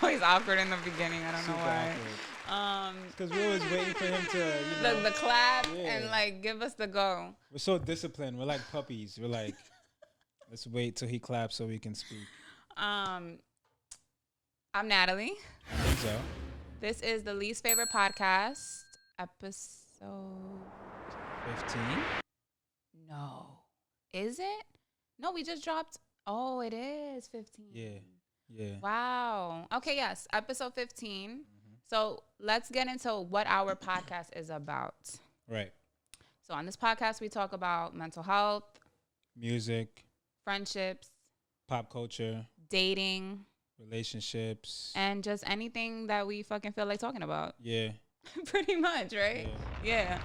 always awkward in the beginning. I don't know Super why. awkward. Because we're always waiting for him to, The clap Yeah. and like give us the go. We're so disciplined. We're like puppies. We're like, let's wait till he claps so we can speak. I'm Natalie. Denzil. This is the least favorite podcast episode. 15. No, is it? No, we just dropped. Oh, it is 15. Yeah. Wow. Okay, yes, episode 15. So let's get into what our podcast is about. Right. So on this podcast, we talk about mental health, Music, friendships, pop culture, dating, relationships. and just anything that we fucking feel like talking about. Yeah. Pretty much, right? Yeah.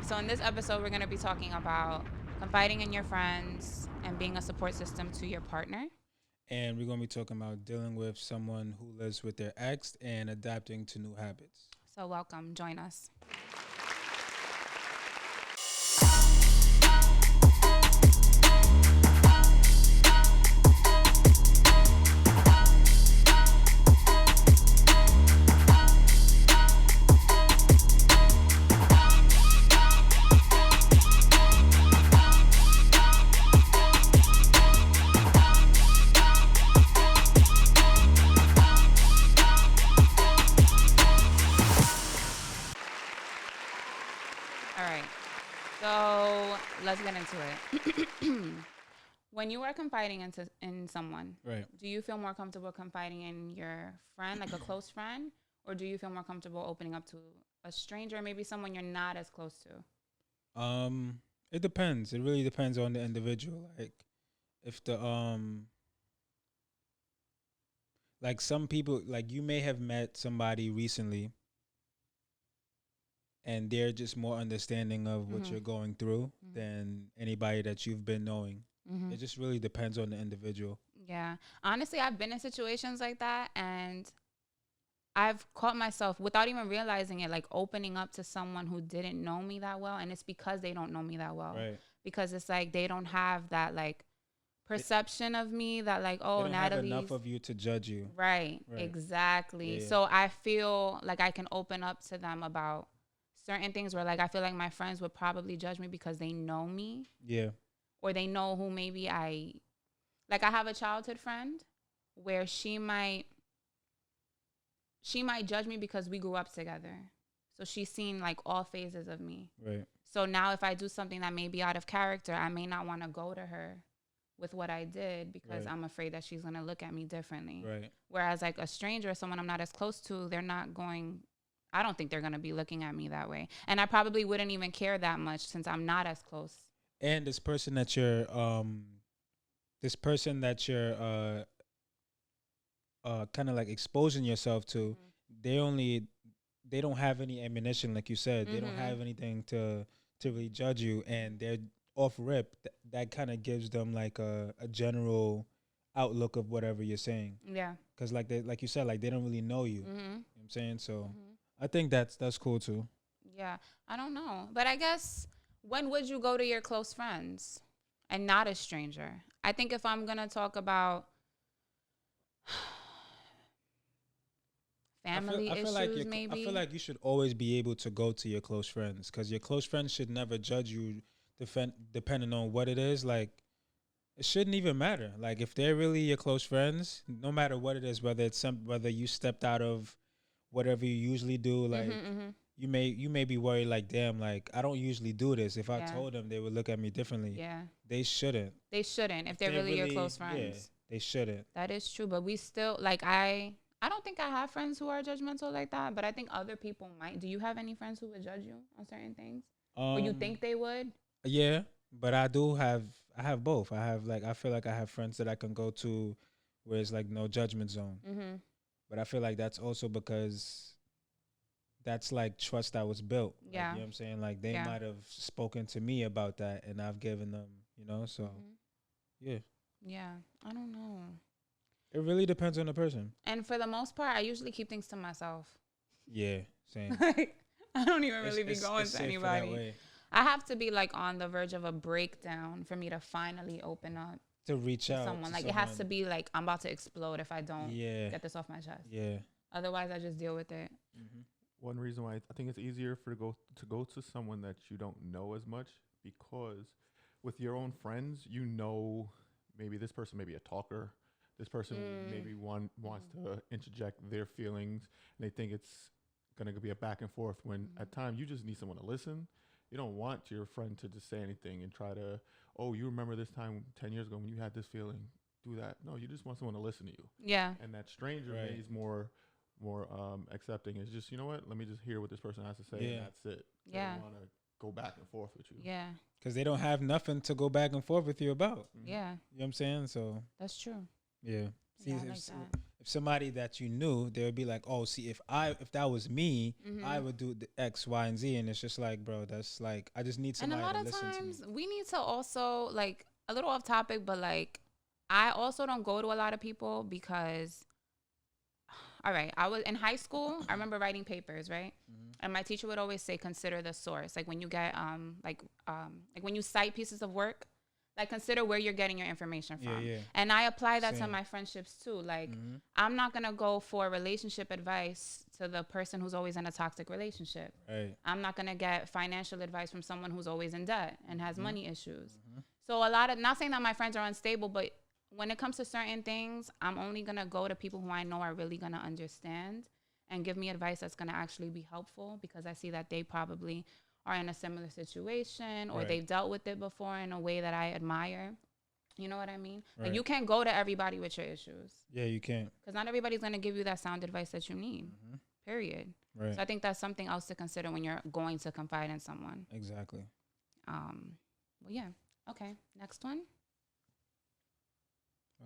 So in this episode, we're going to be talking about confiding in your friends and being a support system to your partner. And we're going to be talking about dealing with someone who lives with their ex and adapting to new habits. So welcome. Join us. Let's get into it. When you are confiding in someone, right, do you feel more comfortable confiding in your friend, like a close friend, or do you feel more comfortable opening up to a stranger, maybe someone you're not as close to? It depends. It really depends on the individual. Like, if the like some people, like you may have met somebody recently and they're just more understanding of what you're going through than anybody that you've been knowing. It just really depends on the individual. Yeah. Honestly, I've been in situations like that, and I've caught myself, without even realizing it, like opening up to someone who didn't know me that well, and it's because they don't know me that well. Right. Because it's like they don't have that like perception of me that like, oh, Natalie's have enough of you to judge you. Right. Exactly. Yeah. So I feel like I can open up to them about certain things where like I feel like my friends would probably judge me because they know me. Yeah. Or they know who maybe I have a childhood friend where she might judge me because we grew up together. So she's seen like all phases of me. Right. So now if I do something that may be out of character, I may not want to go to her with what I did because I'm afraid that she's going to look at me differently. Right. Whereas like a stranger, someone I'm not as close to, I don't think they're going to be looking at me that way. And I probably wouldn't even care that much since I'm not as close. And this person that you're kind of like exposing yourself to, they don't have any ammunition, like you said. They don't have anything to really judge you, and they're off rip. That kind of gives them like a general outlook of whatever you're saying. Yeah. Because like you said, like they don't really know you. You know what I'm saying? So I think that's cool too. Yeah. I don't know. But I guess, when would you go to your close friends and not a stranger? I think if I'm going to talk about family issues, maybe. I feel like you should always be able to go to your close friends, because your close friends should never judge you depending on what it is. Like, it shouldn't even matter. Like, if they're really your close friends, no matter what it is, whether you stepped out of whatever you usually do, like you may be worried, like, damn, like I don't usually do this. If I told them, they would look at me differently. Yeah. They shouldn't. If they're really your close friends. Yeah, they shouldn't. That is true. But we still, like, I don't think I have friends who are judgmental like that, but I think other people might. Do you have any friends who would judge you on certain things? Or you think they would? Yeah, but I have both. I feel like I have friends that I can go to where it's like no judgment zone. But I feel like that's also because that's like trust that was built. Like, you know what I'm saying? Like they might have spoken to me about that and I've given them, so yeah. Yeah, I don't know. It really depends on the person. And for the most part, I usually keep things to myself. Yeah, same. I don't even really be going to anybody. I have to be like on the verge of a breakdown for me to finally open up. to reach to out someone. to Like, it has to be like, I'm about to explode if I don't get this off my chest. Yeah. Otherwise, I just deal with it. Mm-hmm. One reason why I think it's easier for to go to someone that you don't know as much, because with your own friends, you know, maybe this person may be a talker. This person maybe wants to interject their feelings, and they think it's going to be a back and forth, when at times you just need someone to listen. You don't want your friend to just say anything and try to, oh, you remember this time 10 years ago when you had this feeling, do that. No, you just want someone to listen to you. Yeah. And that stranger is more accepting. It's just, you know what, let me just hear what this person has to say, and that's it. Yeah. They don't want to go back and forth with you. Yeah. Because they don't have nothing to go back and forth with you about. Yeah. You know what I'm saying? So that's true. yeah. See, Yeah, if somebody that you knew, they would be like, oh, see, if that was me, I would do the X, Y, and Z. And it's just like, bro, that's like, I just need somebody to listen to me. And a lot of times we need to also, like, a little off topic, but like, I also don't go to a lot of people because, all right, I was in high school. I remember writing papers, right? And my teacher would always say, consider the source. Like when you get, like when you cite pieces of work, like consider where you're getting your information from. Yeah. And I apply that to my friendships too. Like I'm not going to go for relationship advice to the person who's always in a toxic relationship. Right. I'm not going to get financial advice from someone who's always in debt and has money issues. So a lot of, not saying that my friends are unstable, but when it comes to certain things, I'm only going to go to people who I know are really going to understand and give me advice that's going to actually be helpful, because I see that they probably are in a similar situation, or they've dealt with it before in a way that I admire. You know what I mean? Right. Like you can't go to everybody with your issues. Yeah, you can't. Because not everybody's going to give you that sound advice that you need, period. Right. So I think that's something else to consider when you're going to confide in someone. Exactly. Well, yeah. Okay, next one.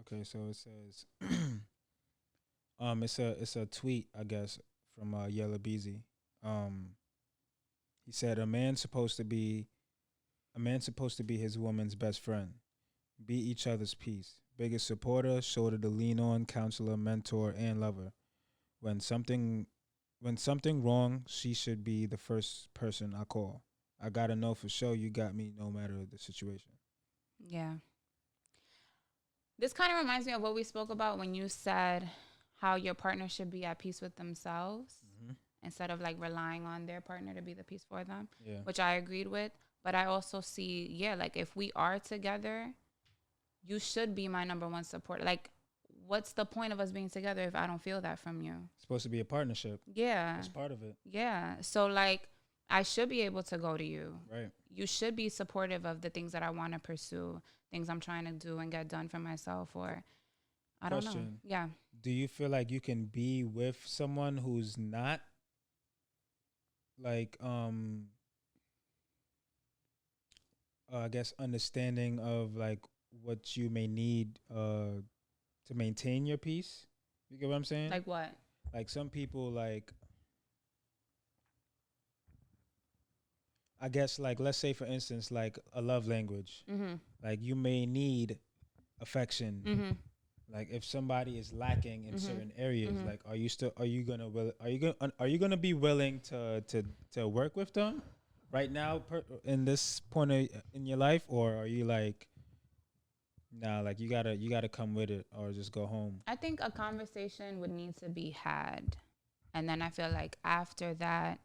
Okay, so it says, it's a tweet, I guess, from Yellow Beezy. He said, a man's supposed to be his woman's best friend. Be each other's peace. Biggest supporter, shoulder to lean on, counselor, mentor, and lover. When something wrong, she should be the first person I call. I gotta know for sure you got me no matter the situation. Yeah. This kind of reminds me of what we spoke about when you said how your partner should be at peace with themselves instead of like relying on their partner to be the peace for them, which I agreed with. But I also see, like if we are together, you should be my number one supporter. Like, what's the point of us being together if I don't feel that from you? It's supposed to be a partnership. Yeah. That's part of it. Yeah. So like, I should be able to go to you. Right. You should be supportive of the things that I want to pursue, things I'm trying to do and get done for myself, or I don't know. Yeah. Do you feel like you can be with someone who's not like, I guess understanding of like what you may need to maintain your peace? You get what I'm saying? Like what? Like some people, like, I guess, like, let's say, for instance, like a love language. Like you may need affection. Like if somebody is lacking in certain areas, like are you gonna be willing to work with them right now in this point in your life, or are you like, nah, like you gotta come with it or just go home? I think a conversation would need to be had, and then I feel like after that,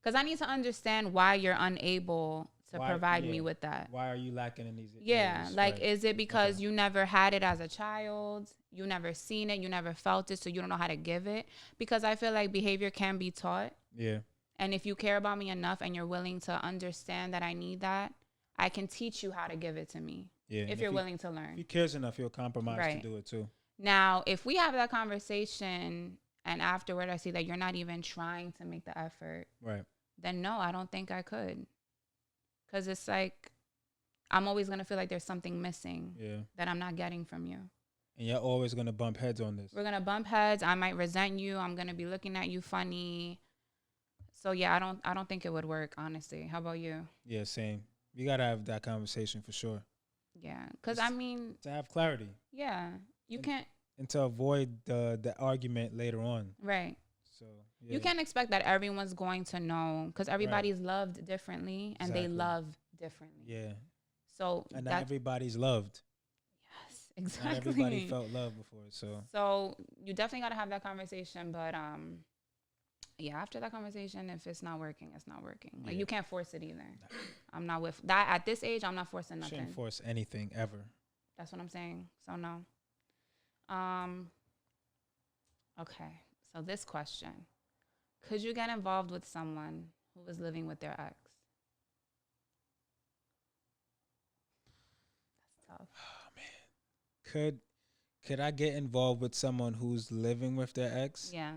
because I need to understand why you're unable to provide me with that. Why are you lacking in these areas? Like, is it because you never had it as a child? You never seen it, you never felt it, so you don't know how to give it? Because I feel like behavior can be taught. Yeah. And if you care about me enough and you're willing to understand that I need that, I can teach you how to give it to me. Yeah. If you're willing to learn. If he cares enough, he'll compromise to do it too. Now, if we have that conversation and afterward I see that you're not even trying to make the effort, then no, I don't think I could. Because it's like, I'm always going to feel like there's something missing that I'm not getting from you. And you're always going to bump heads on this. We're going to bump heads. I might resent you. I'm going to be looking at you funny. So yeah, I don't think it would work, honestly. How about you? Yeah, same. You got to have that conversation for sure. Yeah, because I mean, to have clarity. Yeah, can't. And to avoid the argument later on. Right. So you can't expect that everyone's going to know, because everybody's loved differently and they love differently. Yeah. So and not everybody's loved. Yes. Exactly. Not everybody felt love before, so So you definitely got to have that conversation. But yeah, after that conversation, if it's not working, it's not working. Like, Yeah. you can't force it either. I'm not with that at this age. I'm not forcing nothing. shouldn't force anything ever. That's what I'm saying. So no. Okay. So this question: could you get involved with someone who was living with their ex? That's tough. Could I get involved with someone who's living with their ex? Yeah.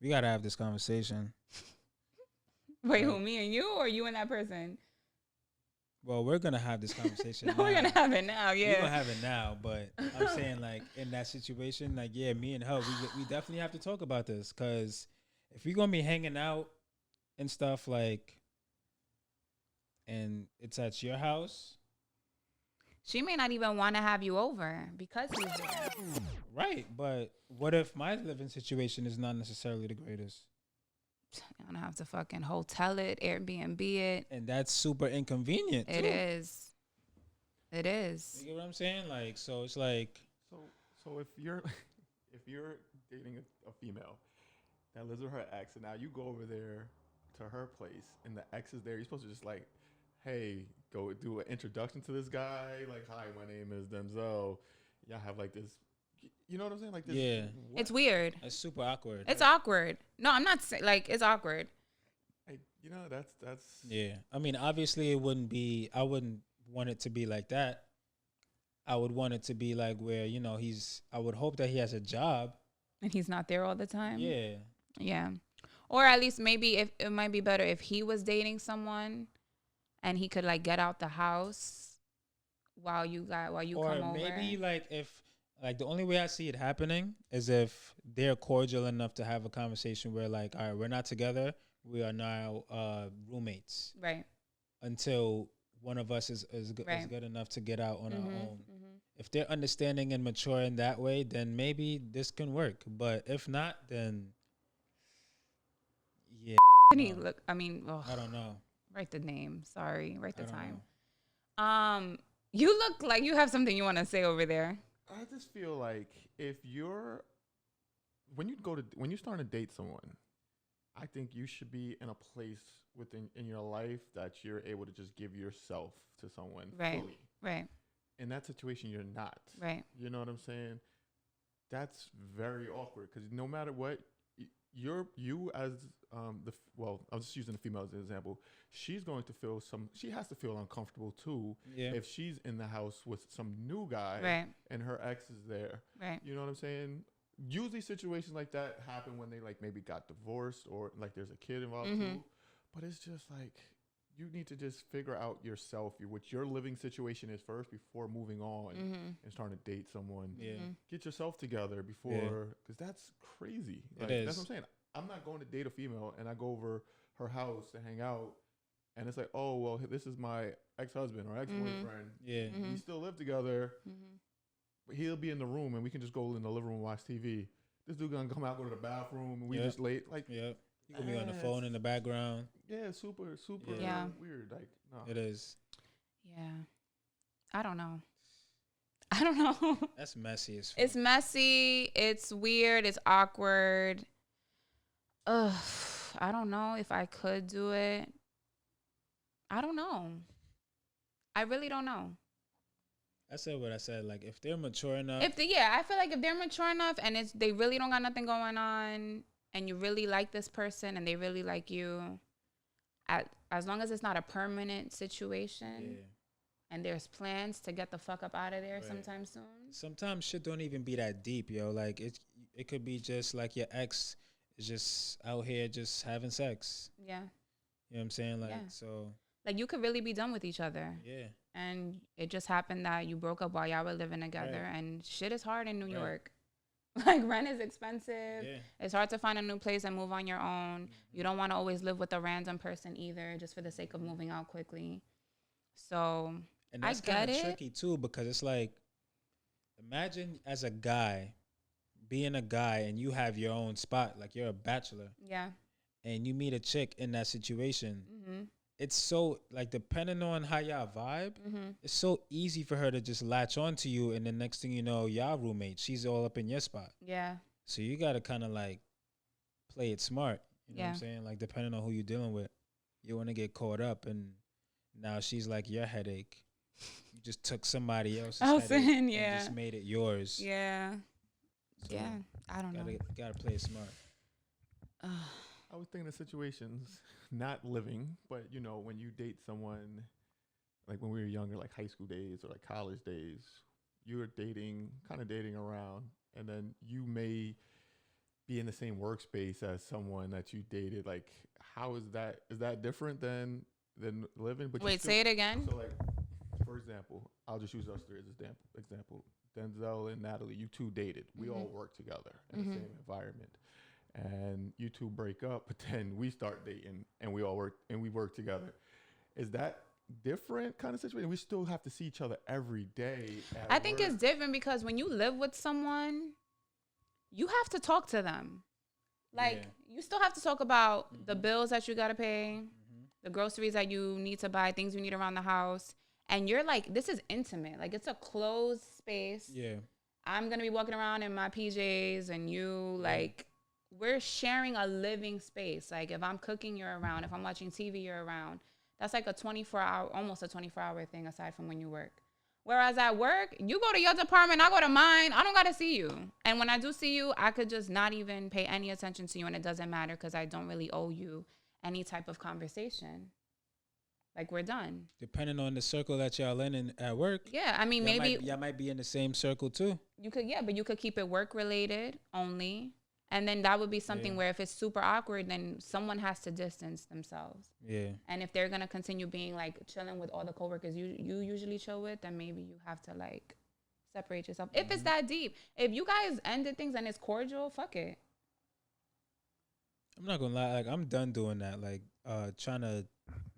We gotta have this conversation. Wait, Like- who? Me and you, or you and that person? Well, we're gonna have this conversation. No, now. we're gonna have it now. We're Yeah. gonna have it now, but I'm saying, like, in that situation, like, yeah, me and her, we definitely have to talk about this, because if we're gonna be hanging out and stuff, like, and it's at your house, She may not even want to have you over because he's there. right? But what if my living situation is not necessarily the greatest, You're gonna have to fucking hotel it, Airbnb it. and that's super inconvenient? It too. is. It is. You get what I'm saying? Like, so it's like, So if you're if you're dating a female that lives with her ex, and now you go over there to her place, and the ex is there, you're supposed to just like, hey, go do an introduction to this guy. Like, hi, my name is Denzil. Y'all have like this, you know what I'm saying? Like this. Yeah. What? It's weird. it's super awkward. It's awkward. No, I'm not saying like it's awkward. Like, you know, that's. Yeah. I mean, obviously, I wouldn't want it to be like that. I would want it to be like where, I would hope that he has a job. And he's not there all the time. Yeah. Yeah. Or at least maybe if it might be better if he was dating someone and he could like get out the house while you Or come over. maybe like if, like, the only way I see it happening is if they're cordial enough to have a conversation where, like, all right, we're not together. We are now roommates Right. until one of us is Right. good enough to get out on our own. Mhm. If they're understanding and mature in that way, then maybe this can work. But if not, then yeah, Can he no. look? I mean, I don't know. write the name. Sorry, write the I don't time. know. You look like you have something you want to say over there. I just feel like if you're when you start to date someone, I think you should be in a place in your life that you're able to just give yourself to someone Right. fully. Right. In that situation, you're not. Right. You know what I'm saying? That's very awkward because no matter what, you as I'm just using the female as an example. She's going to feel she has to feel uncomfortable too Yeah. if she's in the house with some new guy Right. and her ex is there. Right. You know what I'm saying? Usually situations like that happen when they like maybe got divorced or like there's a kid involved too. But it's just like you need to just figure out yourself, what your living situation is first before moving on and starting to date someone. Yeah. Get yourself together before, because that's crazy. Like, is. That's what I'm saying. I'm not going to date a female and I go over her house to hang out, and it's like, oh well, this is my ex-husband or ex-boyfriend. Yeah. We still live together, but he'll be in the room and we can just go in the living room and watch TV. This dude gonna come out, go to the bathroom, and we Yep. just late. Like, Yep. You can be on the Yes. phone in the background. yeah, super Yeah. weird. Like, no. It is. Yeah. I don't know. I don't know. That's messy as fuck. It's messy. It's weird. It's awkward. Ugh. I don't know if I could do it. I don't know. I really don't know. I said what I said. Like, if they're mature enough, I feel like if they're mature enough and they really don't got nothing going on, and you really like this person and they really like you, as long as it's not a permanent situation yeah. and there's plans to get the fuck up out of there Right. sometime soon. Sometimes shit don't even be that deep, yo. Like, it could be just like your ex is just out here just having sex. Yeah. You know what I'm saying? Like, Yeah. so Like, you could really be done with each other. yeah. And it just happened that you broke up while y'all were living together. Right. And shit is hard in New Right. York. Like, rent is expensive. Yeah. It's hard to find a new place and move on your own. You don't want to always live with a random person either, just for the sake of moving out quickly. So, And I that's get kind of it. tricky too, because it's like, imagine as a guy, being a guy and you have your own spot, like you're a bachelor, yeah. and you meet a chick in that situation, Mm-hmm. it's so like depending on how y'all vibe, it's so easy for her to just latch on to you, and the next thing you know, y'all roommate, she's all up in your spot. Yeah. So you gotta kind of like play it smart. You know what I'm saying? Like depending on who you're dealing with, you want to get caught up, and now she's like your headache. You just took somebody else's headache and just made it yours. Yeah. So yeah. I don't know. Gotta play it smart. I was thinking of situations, not living, but you know, when you date someone, like when we were younger, like high school days or like college days, you were kind of dating around, and then you may be in the same workspace as someone that you dated. Like, how is that? Is that different than living? But wait, say it again. So, like, for example, I'll just use us three as an example. Denzil and Natalie, you two dated. We all work together in the same environment. And you two break up, but then we start dating and we work together. Is that different kind of situation? We still have to see each other every day. I think it's different because when you live with someone, you have to talk to them. Like, you still have to talk about the bills that you got to pay, the groceries that you need to buy, things you need around the house. And you're like, this is intimate. Like, it's a closed space. Yeah. I'm going to be walking around in my PJs and you, like, we're sharing a living space. Like, if I'm cooking, you're around. If I'm watching TV, you're around. That's like almost a 24-hour thing aside from when you work. Whereas at work, you go to your department, I go to mine. I don't got to see you. And when I do see you, I could just not even pay any attention to you, and it doesn't matter because I don't really owe you any type of conversation. Like, we're done. Depending on the circle that y'all in at work. Yeah, I mean, maybe y'all might be in the same circle too. You could, but you could keep it work related only. And then that would be something where if it's super awkward, then someone has to distance themselves. Yeah. And if they're going to continue being like chilling with all the coworkers you usually chill with, then maybe you have to like separate yourself. If it's that deep. If you guys ended things and it's cordial, fuck it. I'm not going to lie. Like, I'm done doing that. Like, trying to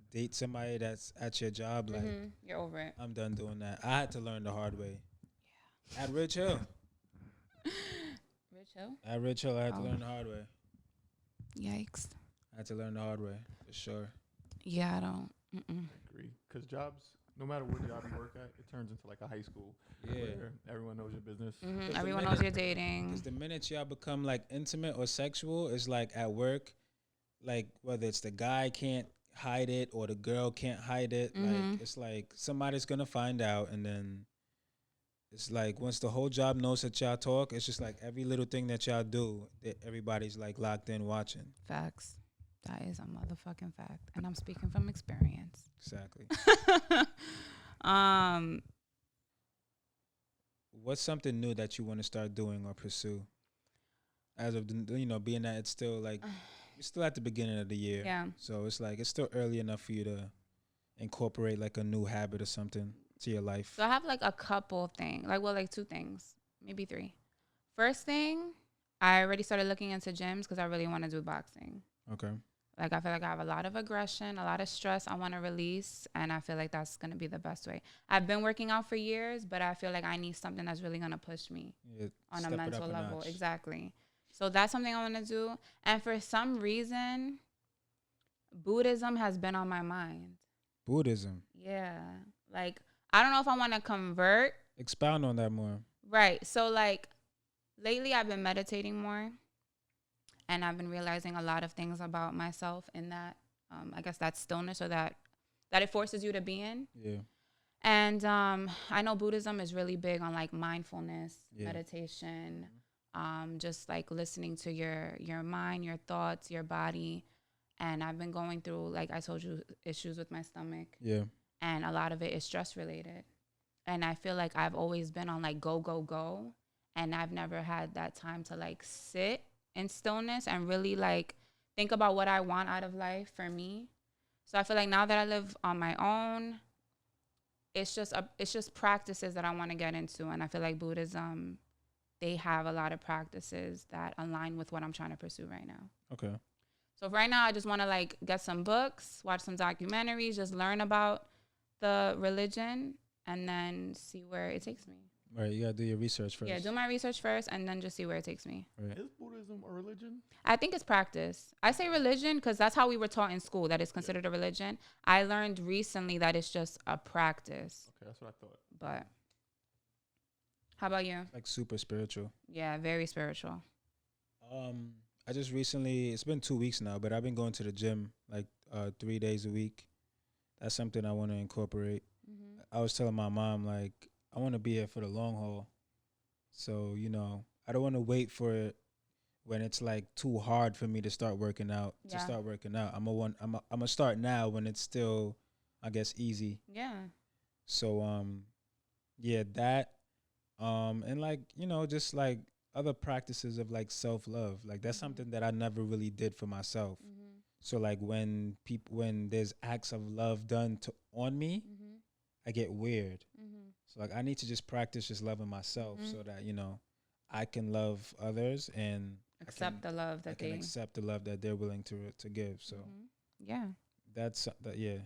date somebody that's at your job. Like, you're over it. I'm done doing that. I had to learn the hard way. Yeah. At Ridge Hill. At Ridge Hill, I had to learn the hard way. Yikes. I had to learn the hard way, for sure. Yeah, I don't. I agree. Because jobs, no matter what job you work at, it turns into like a high school. Yeah. Where everyone knows your business. Everyone knows you're dating. Because the minute y'all become like intimate or sexual, it's like at work, like whether it's the guy can't hide it or the girl can't hide it. Like, it's like somebody's going to find out, and then it's like once the whole job knows that y'all talk, it's just like every little thing that y'all do, that everybody's like locked in watching. Facts. That is a motherfucking fact. And I'm speaking from experience. Exactly. What's something new that you want to start doing or pursue? As of, being that it's still like, you're still at the beginning of the year. Yeah. So it's like, it's still early enough for you to incorporate like a new habit or something to your life. So I have like a couple things, like two things, maybe three. First thing, I already started looking into gyms because I really want to do boxing. Okay. Like, I feel like I have a lot of aggression, a lot of stress I want to release, and I feel like that's going to be the best way. I've been working out for years, but I feel like I need something that's really going to push me on a mental level. Exactly. So that's something I want to do. And for some reason, Buddhism has been on my mind. Buddhism? Yeah. Like, I don't know if I want to convert. Expound on that more. Right. So, like, lately I've been meditating more. And I've been realizing a lot of things about myself in that, I guess, that stillness or that it forces you to be in. Yeah. And I know Buddhism is really big on, like, mindfulness, meditation, just, like, listening to your mind, your thoughts, your body. And I've been going through, like I told you, issues with my stomach. Yeah. And a lot of it is stress related. And I feel like I've always been on, like, go, go, go. And I've never had that time to, like, sit in stillness and really, like, think about what I want out of life for me. So I feel like now that I live on my own, it's just practices that I want to get into. And I feel like Buddhism, they have a lot of practices that align with what I'm trying to pursue right now. Okay. So right now I just want to, like, get some books, watch some documentaries, just learn about the religion, and then see where it takes me. Right, you gotta do your research first. Yeah, do my research first and then just see where it takes me. Right. Is Buddhism a religion? I think it's practice. I say religion because that's how we were taught in school, that it's considered a religion. I learned recently that it's just a practice. Okay, that's what I thought. But how about you? Like super spiritual. Yeah, very spiritual. I just recently, it's been 2 weeks now, but I've been going to the gym like 3 days a week. That's something I want to incorporate. Mm-hmm. I was telling my mom, like, I want to be here for the long haul. So, you know, I don't want to wait for it when it's like too hard for me to start working out. Yeah. I'm gonna start now when it's still, I guess, easy. Yeah. So yeah, that and like, you know, just like other practices of like self-love. Like that's something that I never really did for myself. Mm-hmm. So like when there's acts of love done on me, Mm-hmm. I get weird. Mm-hmm. So like I need to just practice just loving myself so that, you know, I can love others and Accept the love I that can they accept the love that they're willing to give. So yeah. that's that, yeah.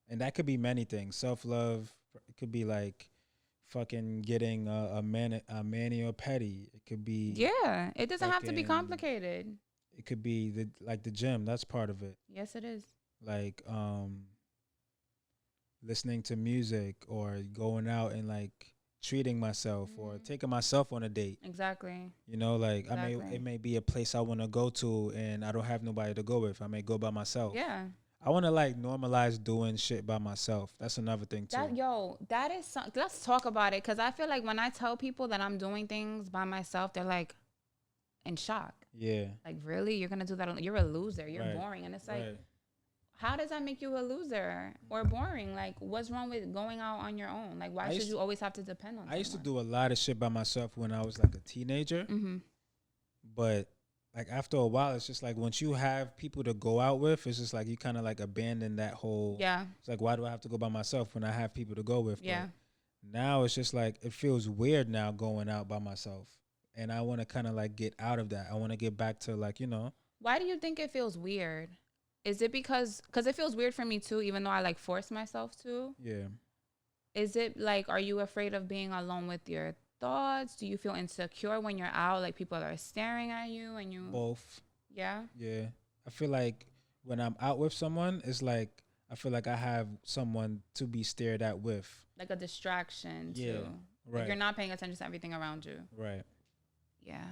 And that could be many things. Self-love, it could be like fucking getting a mani or pedi. It could be Yeah. It doesn't have to be fucking- complicated. It could be the gym. That's part of it. Yes, it is. Like listening to music or going out and like treating myself or taking myself on a date. Exactly. You know, like Exactly. it may be a place I want to go to and I don't have nobody to go with. I may go by myself. Yeah. I want to like normalize doing shit by myself. That's another thing too. That is let's talk about it, because I feel like when I tell people that I'm doing things by myself, they're like in shock. Yeah. Like, really? You're gonna do that? You're a loser. You're Right. boring. And it's like, Right. how does that make you a loser or boring? Like, what's wrong with going out on your own? Like, why should you always have to depend on I used to someone? do a lot of shit by myself when I was like a teenager. Mm-hmm. But like after a while, it's just like once you have people to go out with, it's just like you kind of like abandon that whole. Yeah. It's like, why do I have to go by myself when I have people to go with? Yeah. But now it's just like it feels weird now going out by myself, and I want to kind of like get out of that. I want to get back to like, you know. Why do you think it feels weird? Is it because it feels weird for me too, even though I like force myself to? Yeah. Is it like, are you afraid of being alone with your thoughts? Do you feel insecure when you're out? Like people are staring at you and you. Both. Yeah. Yeah. I feel like when I'm out with someone, it's like I feel like I have someone to be stared at with. Like a distraction too. Yeah. Right. Like you're not paying attention to everything around you. Right. Yeah.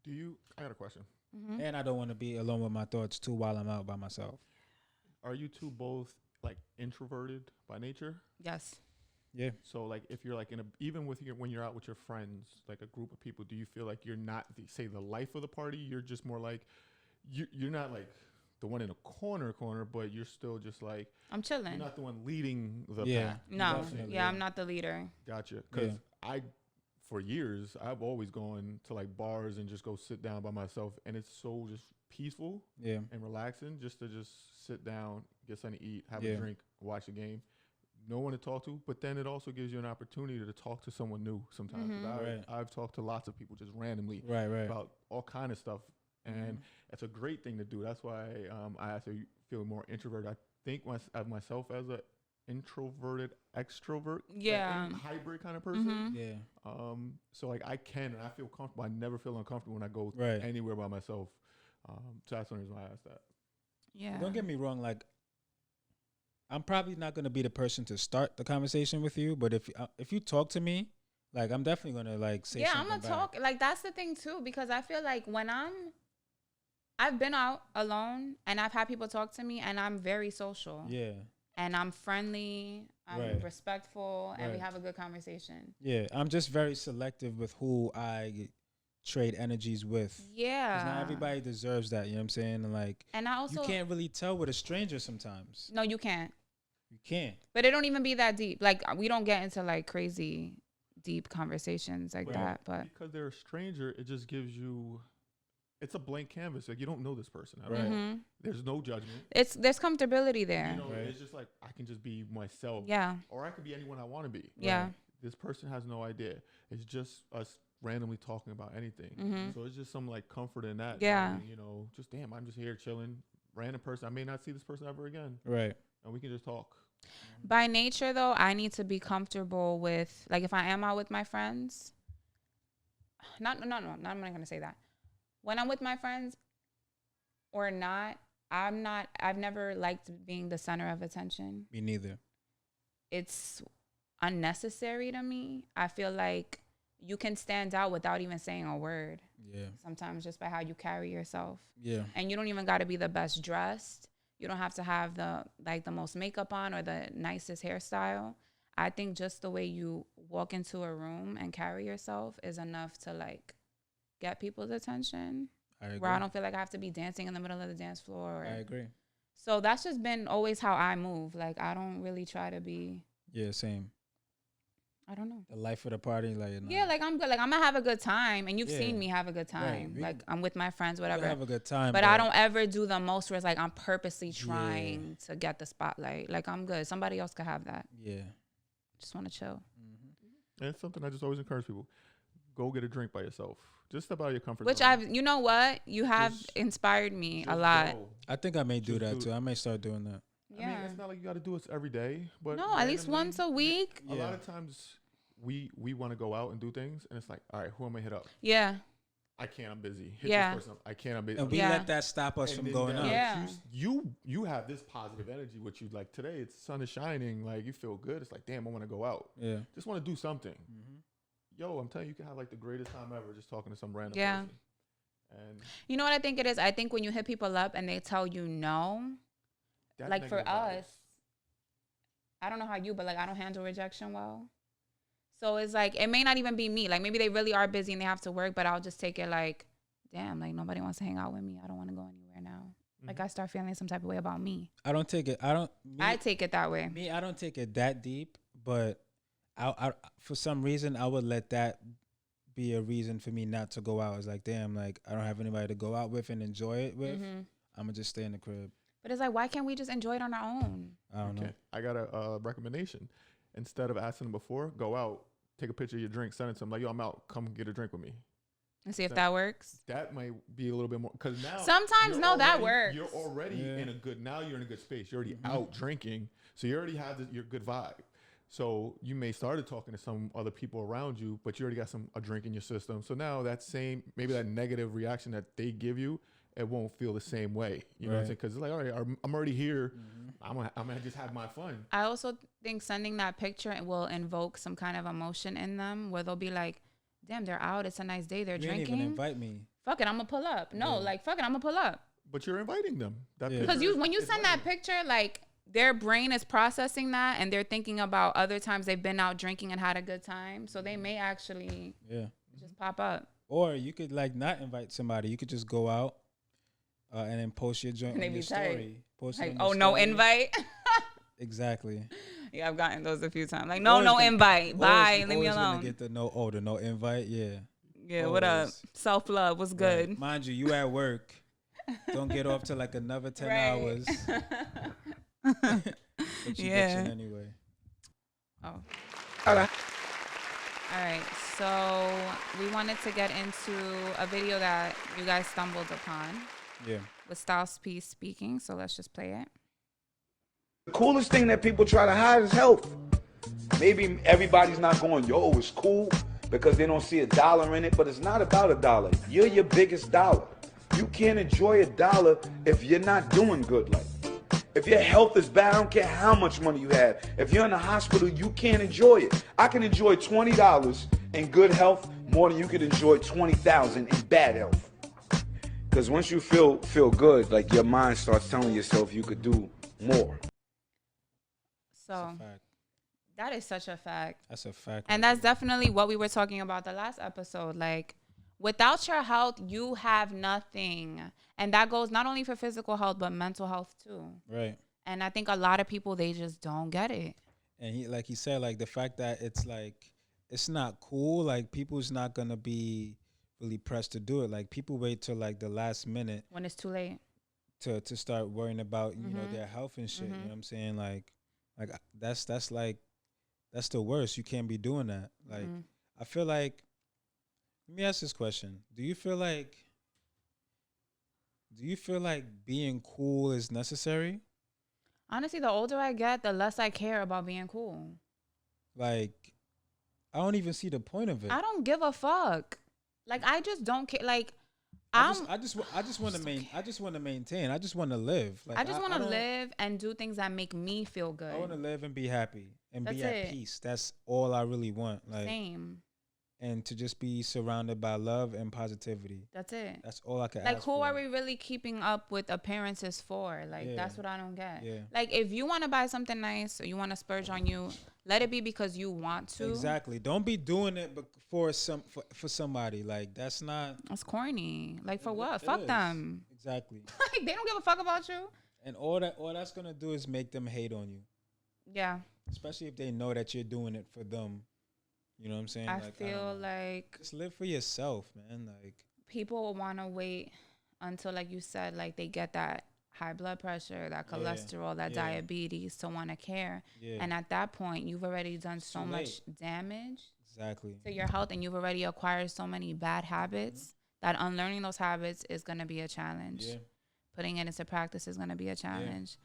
I got a question. Mm-hmm. And I don't want to be alone with my thoughts too while I'm out by myself. Are you two both like introverted by nature? Yes. Yeah. So like if you're like even with when you're out with your friends, like a group of people, do you feel like you're not the life of the party? You're just more like you're not like the one in a corner, but you're still just like I'm chilling. you're not the one leading the Yeah. pack. No. Definitely. Yeah, I'm not the leader. Gotcha. Because for years, I've always gone to like bars and just go sit down by myself, and it's so just peaceful Yeah. and relaxing just to just sit down, get something to eat, have Yeah. a drink, watch a game. No one to talk to, but then it also gives you an opportunity to talk to someone new sometimes. 'Cause Right. I've talked to lots of people just randomly Right. Right. about all kind of stuff, and it's a great thing to do. That's why I actually feel more introverted. I think of myself as a introverted extrovert, Yeah. like, hybrid kind of person. Mm-hmm. Yeah. So like I can and I feel comfortable. I never feel uncomfortable when I go Right. anywhere by myself. So that's the reason why I asked that. Yeah. Don't get me wrong. Like, I'm probably not gonna be the person to start the conversation with you, but if you talk to me, like, I'm definitely gonna like say. Yeah, I'm something gonna back. talk. Like that's the thing too, because I feel like when I've been out alone and I've had people talk to me, and I'm very social. Yeah. And I'm friendly, I'm Right. respectful, and we Right. have a good conversation. Yeah. I'm just very selective with who I trade energies with. 'Cause Yeah. not everybody deserves that. You know what I'm saying? And like, And I also you can't really tell with a stranger sometimes. No, you can't. You can't. But it don't even be that deep. Like we don't get into like crazy deep conversations like Well, that. But because they're a stranger, it just gives you. It's a blank canvas. Like you don't know this person. At all. Right. Mhm. There's no judgment. There's comfortability there. You know, Right. it's just like I can just be myself. Yeah. Or I could be anyone I want to be. Yeah. Like, this person has no idea. It's just us randomly talking about anything. Mhm. So it's just some like comfort in that. Yeah. You know, just damn, I'm just here chilling. Random person. I may not see this person ever again, Right. and we can just talk. By nature, though, I need to be comfortable with, like, if I am out with my friends, I'm not going to say that. When I'm with my friends or not, I've never liked being the center of attention. Me neither. It's unnecessary to me. I feel like you can stand out without even saying a word. Yeah. Sometimes just by how you carry yourself. Yeah. And you don't even got to be the best dressed. You don't have to have the most makeup on or the nicest hairstyle. I think just the way you walk into a room and carry yourself is enough to like get people's attention. I agree. Where I don't feel like I have to be dancing in the middle of the dance floor. I agree. So that's just been always how I move. Like I don't really try to be. Yeah, same. I don't know. The life of the party, like Yeah, like I'm good. Like I'm gonna have a good time, and you've Yeah. seen me have a good time. Right. Like I'm with my friends, we whatever. have a good time, But I don't ever do the most where it's like I'm purposely Yeah. trying to get the spotlight. Like I'm good. Somebody else could have that. Yeah. Just want to chill. And it's something I just always encourage people: go get a drink by yourself. Just step out of your comfort Which zone. you know what? You have Just- inspired me a Just lot. go. I think I may do Just that do too. it. I may start doing that. Yeah. I mean, it's not like you got to do it every day, but No, at least randomly, once a week. A Yeah. lot of times, we want to go out and do things, and it's like, all right, who am I hit up? Yeah. I can't. I'm busy. Hit Yeah. this person up. I can't. I'm busy. And we Yeah. let that stop us And from then going now out. Yeah. You have this positive energy, which you like today. It's sun is shining. Like you feel good. It's like, damn, I want to go out. Yeah. Just want to do something. Mm-hmm. Yo, I'm telling you, you can have like the greatest time ever just talking to some random Yeah. person. And You know what I think it is? I think when you hit people up and they tell you no, that like for negative vibes. us, I don't know how you, but like I don't handle rejection well. So it's like it may not even be me. Like maybe they really are busy and they have to work, but I'll just take it like, damn, like nobody wants to hang out with me. I don't want to go anywhere now. Like I start feeling some type of way about me. I don't take it. I take it that way. I don't take it that deep, but I for some reason I would let that be a reason for me not to go out. It's like, damn, like I don't have anybody to go out with and enjoy it with. I'm gonna just stay in the crib. But it's like, why can't we just enjoy it on our own? I don't know. Okay. I got a recommendation. Instead of asking them before, go out, take a picture of your drink, send it to them. Like, yo, I'm out. Come get a drink with me. And see if that works. That might be a little bit more because now Sometimes, you're no, that already- works. You're already Yeah. in a good. Now you're in a good space. You're already out drinking, so you already have your good vibe. So you may started talking to some other people around you, but you already got a drink in your system. So now that maybe that negative reaction that they give you, it won't feel the same way. You know what I'm saying? Because it's like, all right, I'm already here. I'm gonna just have my fun. I also think sending that picture will invoke some kind of emotion in them where they'll be like, damn, they're out. It's a nice day. They're You didn't drinking. even invite me. Fuck it, I'm going to pull up. No, like, fuck it, I'm going to pull up. But you're inviting them. That Yeah. Because picture when you is send that inviting. picture, like, their brain is processing that and they're thinking about other times they've been out drinking and had a good time. So they may actually just pop up. Or you could like not invite somebody. You could just go out and then post your joint And they on be your tight. story. Post it Like, on your oh, no story. invite. Exactly. Yeah, I've gotten those a few times. Like, no, Always no gonna- invite. Bye. Leave me always gonna alone. get the no invite. Yeah. Yeah, what up? always. Self-love. What's good? Right. Mind you, you at work. Don't get off till like another 10 hours. But you Yeah. bitching anyway. Oh. All right. So we wanted to get into a video that you guys stumbled upon Yeah. with Styles P speaking. So let's just play it. The coolest thing that people try to hide is health. Maybe everybody's not going, yo, it's cool because they don't see a dollar in it, but it's not about a dollar. You're your biggest dollar. You can't enjoy a dollar if you're not doing good. Like, if your health is bad, I don't care how much money you have. If you're in the hospital, you can't enjoy it. I can enjoy $20 in good health more than you could enjoy $20,000 in bad health. Because once you feel good, like your mind starts telling yourself you could do more. So That's a fact. that is such a fact. That's a fact. And that's definitely what we were talking about the last episode. Like, without your health, you have nothing. And that goes not only for physical health, but mental health too. right. And I think a lot of people, they just don't get it. And he said, like the fact that it's like it's not cool, like people's not gonna be really pressed to do it. Like people wait till like the last minute When it's too late. to start worrying about, you know, their health and shit. You know what I'm saying? Like that's the worst. You can't be doing that. Like I feel like, let me ask this question. Do you feel like being cool is necessary? Honestly, the older I get, the less I care about being cool. Like, I don't even see the point of it. I don't give a fuck. Like, I just don't care. Like, I just want to I just want to maintain. I just want to live. Like, I just want to live and do things that make me feel good. I want to live and be happy and That's be at it. peace. That's all I really want. Like, Same. and to just be surrounded by love and positivity. That's it. That's all I can Like, ask who for. are we really keeping up with appearances for? Like, Yeah. that's what I don't get. Yeah. Like, if you want to buy something nice or you want to splurge on you, let it be because you want to. Exactly. Don't be doing it for somebody. Like, that's not. It's corny. Like, for what? It Fuck is. them. Exactly. Like, they don't give a fuck about you. And all that's gonna do is make them hate on you. Yeah. Especially if they know that you're doing it for them. You know what I'm saying? I don't feel know. like Just live for yourself, man. Like, people want to wait until, like you said, like they get that high blood pressure, that Yeah, cholesterol, that yeah. diabetes to want to care. yeah. And at that point, you've already done so too much damage Exactly. to your health, and you've already acquired so many bad habits that unlearning those habits is going to be a challenge. Yeah. Putting it into practice is going to be a challenge.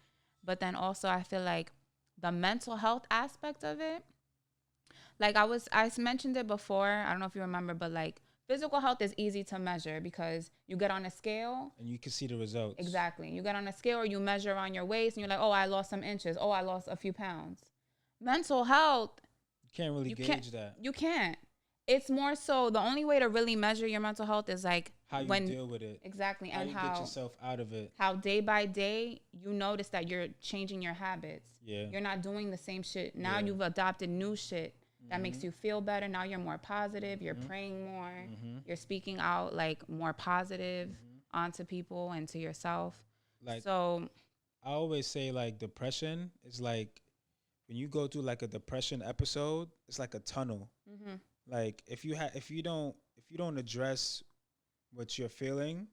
But then also, I feel like the mental health aspect of it, like I mentioned it before, I don't know if you remember, but like physical health is easy to measure because you get on a scale. And you can see the results. Exactly. You get on a scale or you measure on your waist and you're like, oh, I lost some inches. Oh, I lost a few pounds. Mental health, You can't really gauge that. you can't. It's more so the only way to really measure your mental health is like How you deal with it. Exactly. How And you how get yourself out of it. how day by day you notice that you're changing your habits. Yeah. You're not doing the same shit. Now Yeah. you've adopted new shit that makes you feel better. Now you're more positive. You're praying more. You're speaking out like more positive onto people and to yourself. Like, So I always say, like, depression is like when you go through like a depression episode, it's like a tunnel. Like, if you don't address what you're feeling,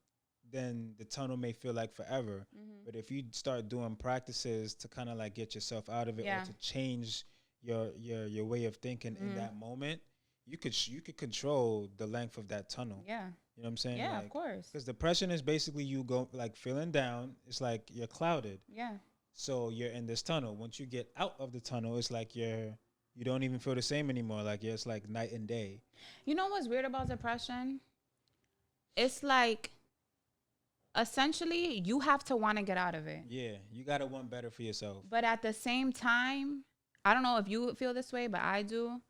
then the tunnel may feel like forever. But if you start doing practices to kind of like get yourself out of it, Yeah. or to change your way of thinking in that moment, you could control the length of that tunnel. yeah. You know what I'm saying? Yeah, Like, of course. because depression is basically you go like feeling down. It's like you're clouded. Yeah. So you're in this tunnel. Once you get out of the tunnel, it's like you don't even feel the same anymore. Like, it's like night and day. You know what's weird about depression? It's like essentially you have to want to get out of it. Yeah, you gotta want better for yourself. But at the same time, I don't know if you feel this way, but I do.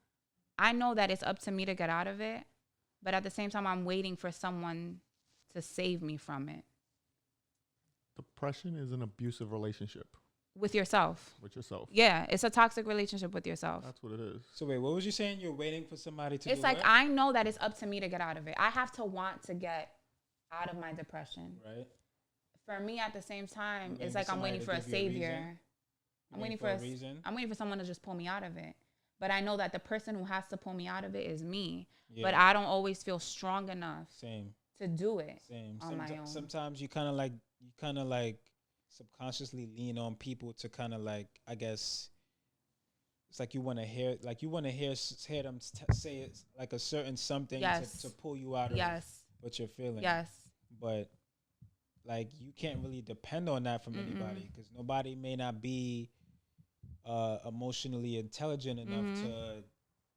I know that it's up to me to get out of it. But at the same time, I'm waiting for someone to save me from it. Depression is an abusive relationship With yourself. with yourself. Yeah, it's a toxic relationship with yourself. That's what it is. So wait, what was you saying? You're waiting for somebody to. It's do like what? I know that it's up to me to get out of it. I have to want to get out of my depression. Right. For me, at the same time, Waiting it's for like I'm somebody waiting to for a give you a reason? savior. I'm waiting for a reason. I'm waiting for someone to just pull me out of it. But I know that the person who has to pull me out of it is me. Yeah. But I don't always feel strong enough Same. to do it Same. on my own. Sometimes you kind of like subconsciously lean on people to kind of like, I guess. It's like you want to hear them say it like a certain something Yes. to pull you out of Yes. what you're feeling. Yes. But like you can't really depend on that from anybody because nobody may not be emotionally intelligent enough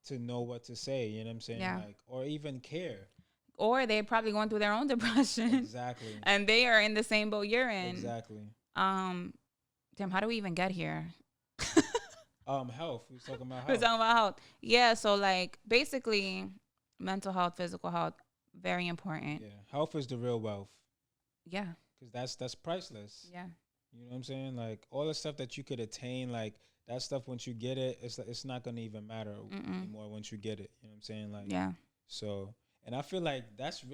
to know what to say. You know what I'm saying? Yeah. Like, or even care. Or they're probably going through their own depression. Exactly. And they are in the same boat you're in. Exactly. Damn, how do we even get here? Health. We was talking about We're health. talking about health. Yeah, so like basically mental health, physical health, very important. Yeah. Health is the real wealth Yeah. because that's priceless. Yeah. You know what I'm saying? Like all the stuff that you could attain, like that stuff once you get it, it's not gonna even matter anymore once you get it. You know what I'm saying? Like Yeah. so, and I feel like that's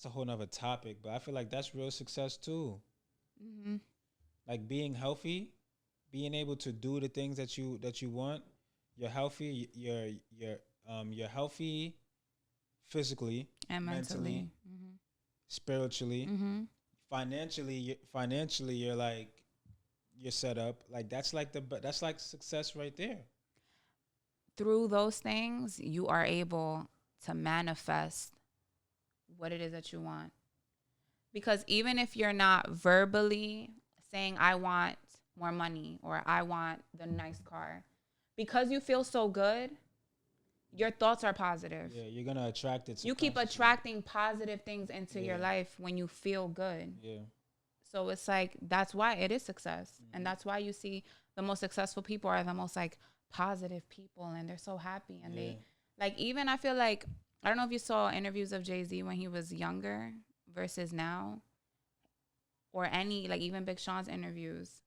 a whole nother topic, but I feel like that's real success too. Mm-hmm. Like being healthy, being able to do the things that you want. You're healthy. You're healthy physically, And mentally. spiritually, Mm-hmm. financially. You're set up. Like that's like success right there. Through those things, you are able to manifest what it is that you want. Because even if you're not verbally saying, I want more money or I want the nice car. Because you feel so good, your thoughts are positive. Yeah, you're gonna attract it. You keep attracting positive things into your life when you feel good. Yeah. So it's like, that's why it is success. And that's why you see the most successful people are the most like positive people, and they're so happy. And they like, even I feel like, I don't know if you saw interviews of Jay-Z when he was younger versus now, or any, like even Big Sean's interviews.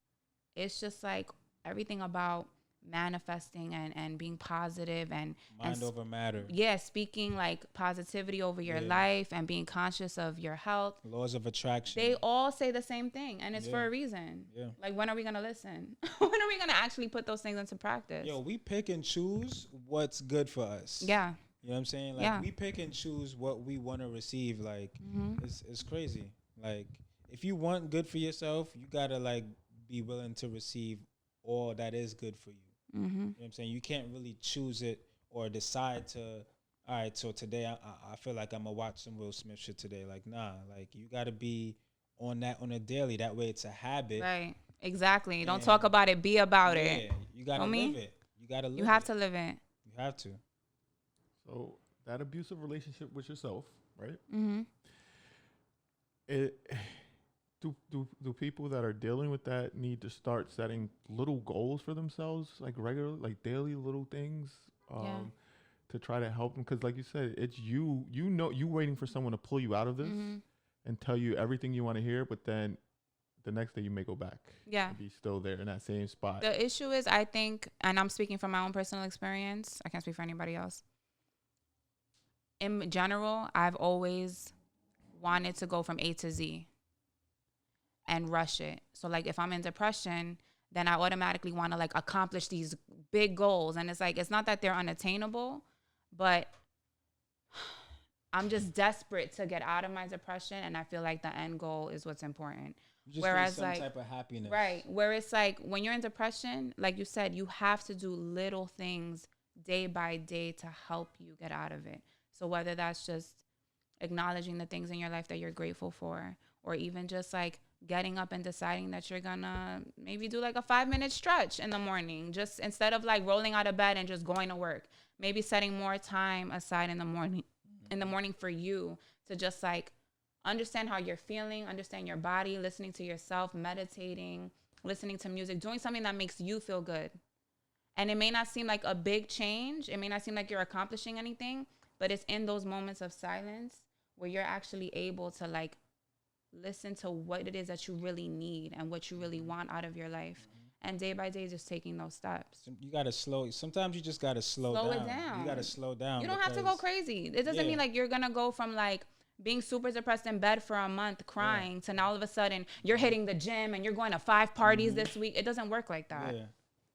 It's just like everything about manifesting and being positive and mind over matter. Yeah, speaking like positivity over your life and being conscious of your health. Laws of attraction. They all say the same thing, and it's for a reason. Yeah. Like, when are we gonna listen? When are we gonna actually put those things into practice? Yo, we pick and choose what's good for us. Yeah. You know what I'm saying? Like, we pick and choose what we want to receive. Like, it's crazy. Like, if you want good for yourself, you gotta like be willing to receive all that is good for you. You know what I'm saying? You can't really choose it or decide to, all right, so today I feel like I'm going to watch some Will Smith shit today. Like, nah, like you got to be on that on a daily. That way it's a habit. Right. Exactly. Don't talk about it. Be about it. Yeah. You got to live it. You got to live it. You have to live it. You have to. So that abusive relationship with yourself, right? Do people that are dealing with that need to start setting little goals for themselves, like regular, like daily little things, to try to help them? Because like you said, it's you waiting for someone to pull you out of this and tell you everything you want to hear, but then the next day you may go back and be still there in that same spot. The issue is, I think, and I'm speaking from my own personal experience, I can't speak for anybody else. In general, I've always wanted to go from A to Z and rush it. So like, if I'm in depression, then I automatically want to like accomplish these big goals. And it's like, it's not that they're unattainable, but I'm just desperate to get out of my depression. And I feel like the end goal is what's important. You just Whereas need some like type of happiness. Right. Where it's like, when you're in depression, like you said, you have to do little things day by day to help you get out of it. So whether that's just acknowledging the things in your life that you're grateful for, or even just like getting up and deciding that you're gonna maybe do like a 5-minute stretch in the morning, just instead of like rolling out of bed and just going to work, maybe setting more time aside in the morning for you to just like understand how you're feeling, understand your body, listening to yourself, meditating, listening to music, doing something that makes you feel good. And it may not seem like a big change, it may not seem like you're accomplishing anything, but it's in those moments of silence where you're actually able to like listen to what it is that you really need and what you really want out of your life. And day by day, just taking those steps. You got to sometimes you just got to slow it down. You got to slow down. You don't have to go crazy. It doesn't mean like you're going to go from like being super depressed in bed for a month crying to now all of a sudden you're hitting the gym and you're going to 5 parties this week. It doesn't work like that. Yeah.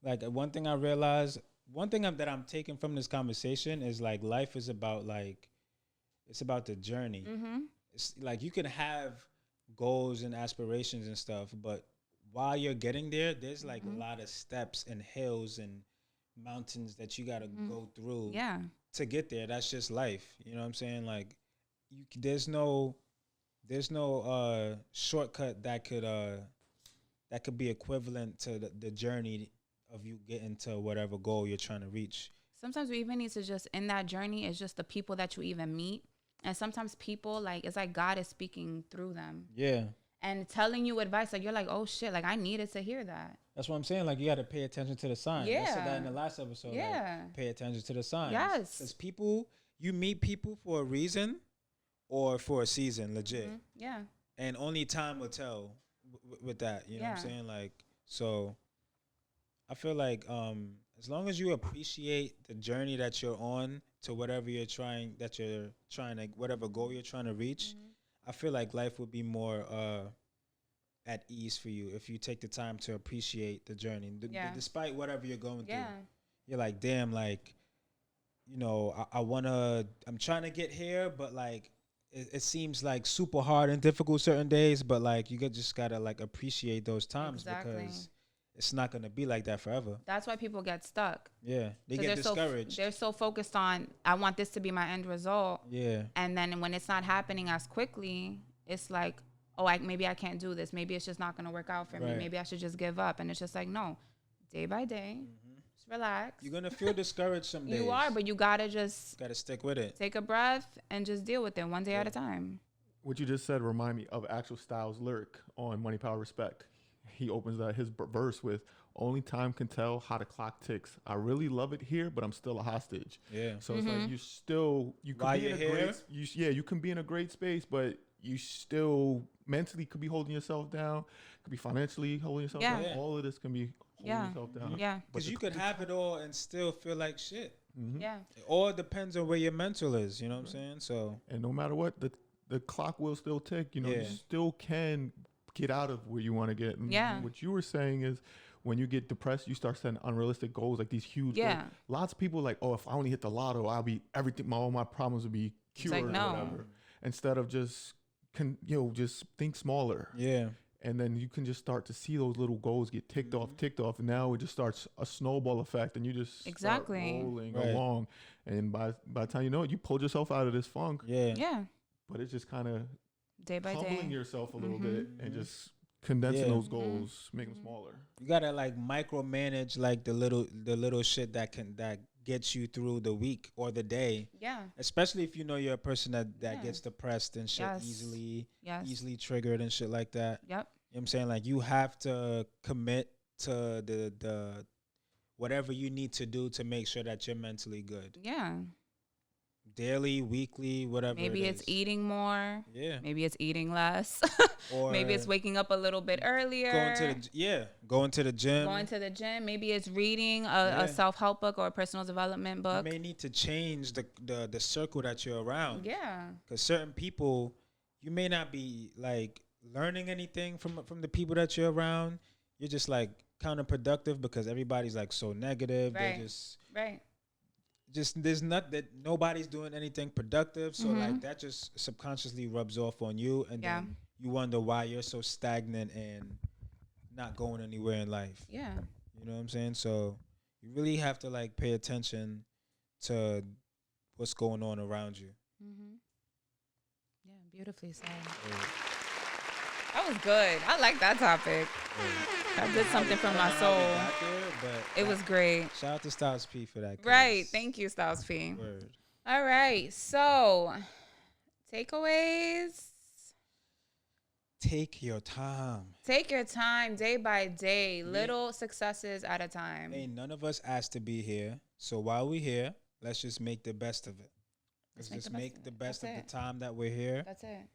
Like one thing I realized, that I'm taking from this conversation is like life is about like, it's about the journey. It's like you can have goals and aspirations and stuff, but while you're getting there, there's like a lot of steps and hills and mountains that you got to go through to get there. That's just life. You know what I'm saying? Like there's no shortcut that could be equivalent to the journey of you getting to whatever goal you're trying to reach. Sometimes we even need to just, in that journey, it's just the people that you even meet. And sometimes people, like, it's like God is speaking through them. Yeah. And telling you advice, like, you're like, oh, shit, like, I needed to hear that. That's what I'm saying. Like, you got to pay attention to the signs. I said that in the last episode. Yeah. Like, pay attention to the signs. Yes. Because you meet people for a reason or for a season, legit. Yeah. And only time will tell with that. You know what I'm saying? Like, so I feel like as long as you appreciate the journey that you're on to whatever whatever goal you're trying to reach, I feel like life would be more at ease for you if you take the time to appreciate the journey. Despite whatever you're going through, you're like, damn, like, you know, I'm trying to get here, but like, it seems like super hard and difficult certain days, but like, you just gotta like appreciate those times because it's not going to be like that forever. That's why people get stuck. Yeah. They get discouraged. They're so focused on, I want this to be my end result. Yeah. And then when it's not happening as quickly, it's like, oh, maybe I can't do this. Maybe it's just not going to work out for me. Maybe I should just give up. And it's just like, no, day by day, just relax. You're going to feel discouraged some days. You are, but you got to just stick with it. Take a breath and just deal with it one day at a time. What you just said remind me of actual Styles' lyric on Money, Power, Respect. He opens his verse with, only time can tell how the clock ticks. I really love it here, but I'm still a hostage. Yeah. So it's like you can be in a great, you can be in a great space, but you still mentally could be holding yourself down, could be financially holding yourself down. All of this can be holding yourself down. Yeah. Because you could have it all and still feel like shit. Yeah. It all depends on where your mental is, you know what I'm saying? So, and no matter what, the clock will still tick. You know, you still can get out of where you want to get. And what you were saying is, when you get depressed, you start setting unrealistic goals, like these huge goals. Lots of people like, oh, if I only hit the lotto, I'll be all my problems will be cured or whatever. Instead of just just think smaller. Yeah. And then you can just start to see those little goals get ticked off. And now it just starts a snowball effect, and you just start rolling along. And by the time you know it, you pulled yourself out of this funk. Yeah. Yeah. But it's just kind of day by day, humbling yourself a little bit and just condensing those goals, make them smaller. You gotta like micromanage like the little shit that gets you through the week or the day. Yeah. Especially if you know you're a person that gets depressed and shit easily triggered and shit like that. Yep. You know what I'm saying? Like you have to commit to the whatever you need to do to make sure that you're mentally good. Yeah. Daily, weekly, whatever. Maybe it's eating more. Yeah. Maybe it's eating less. Or maybe it's waking up a little bit earlier. Going to the gym. Maybe it's reading a self-help book or a personal development book. You may need to change the circle that you're around. Yeah. Because certain people, you may not be like learning anything from the people that you're around. You're just like counterproductive because everybody's like so negative. Right. They're just there's not that nobody's doing anything productive, so like that just subconsciously rubs off on you, and then you wonder why you're so stagnant and not going anywhere in life. Yeah, you know what I'm saying? So you really have to like pay attention to what's going on around you. Yeah, beautifully said. That was good. I like that topic. That did something for my soul. It was great. Shout out to Styles P for that. Right. Thank you, Styles P. Word. All right. So, takeaways. Take your time. Take your time day by day. Little successes at a time. Ain't none of us asked to be here. So while we're here, let's just make the best of it. Let's just make the best of the time that we're here. That's it.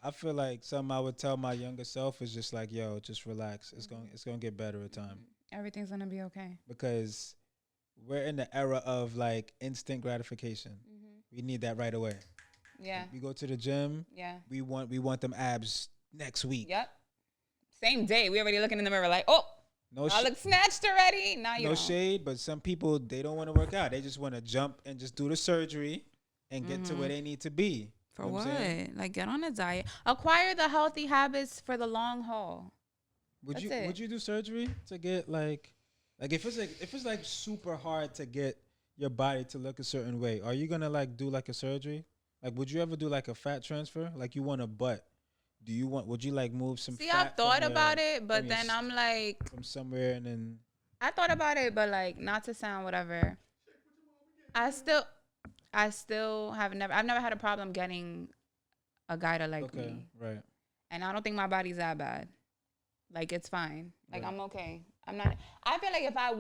I feel like something I would tell my younger self is just like, yo, just relax. It's gonna get better with time. Everything's gonna be okay. Because we're in the era of like instant gratification. We need that right away. Yeah. We go to the gym. Yeah. We want them abs next week. Yep. Same day. We already looking in the mirror like, oh, I look snatched already. Now you no shade, but some people they don't want to work out. They just want to jump and just do the surgery and get to where they need to be. For what? Like get on a diet. Acquire the healthy habits for the long haul. Would you do surgery to get like if it's like super hard to get your body to look a certain way, are you gonna like do like a surgery? Like would you ever do like a fat transfer? Like you want a butt. Would you like move some fat? I've thought about it, but then I'm like from somewhere and then I thought about it, but like not to sound whatever. I've never had a problem getting a guy to like me. Right. And I don't think my body's that bad. Like it's fine. Like I'm okay. I feel like if I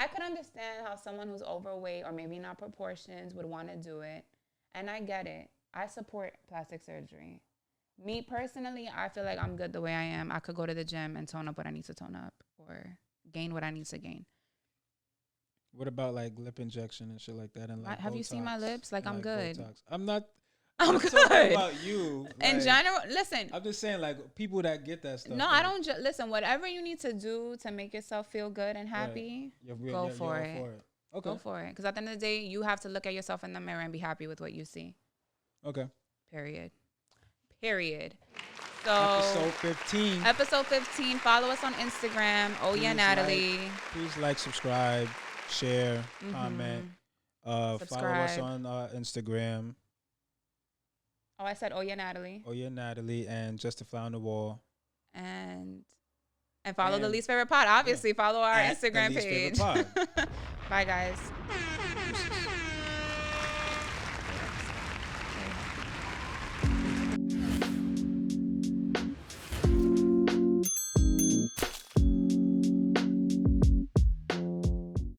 could understand how someone who's overweight or maybe not proportions would want to do it. And I get it. I support plastic surgery. Me personally, I feel like I'm good the way I am. I could go to the gym and tone up what I need to tone up or gain what I need to gain. What about like lip injection and shit like that? And like, have you seen my lips? Like I'm good. Botox? I'm good. Talking about you. In general, listen. I'm just saying, like people that get that stuff. No, I don't. Listen, whatever you need to do to make yourself feel good and happy, go for it. Okay. Go for it. Because at the end of the day, you have to look at yourself in the mirror and be happy with what you see. Okay. Period. So Episode 15. Follow us on Instagram. Oh yeah, Natalie. Please like, subscribe, share, comment. Follow us on Instagram. Oh, I said, oh yeah, Natalie. Oh yeah, Natalie, and Just a Fly on the Wall. And follow the And- Least Favorite Pod. Obviously, follow our At the Instagram Least page. Favorite Pod. Bye, guys.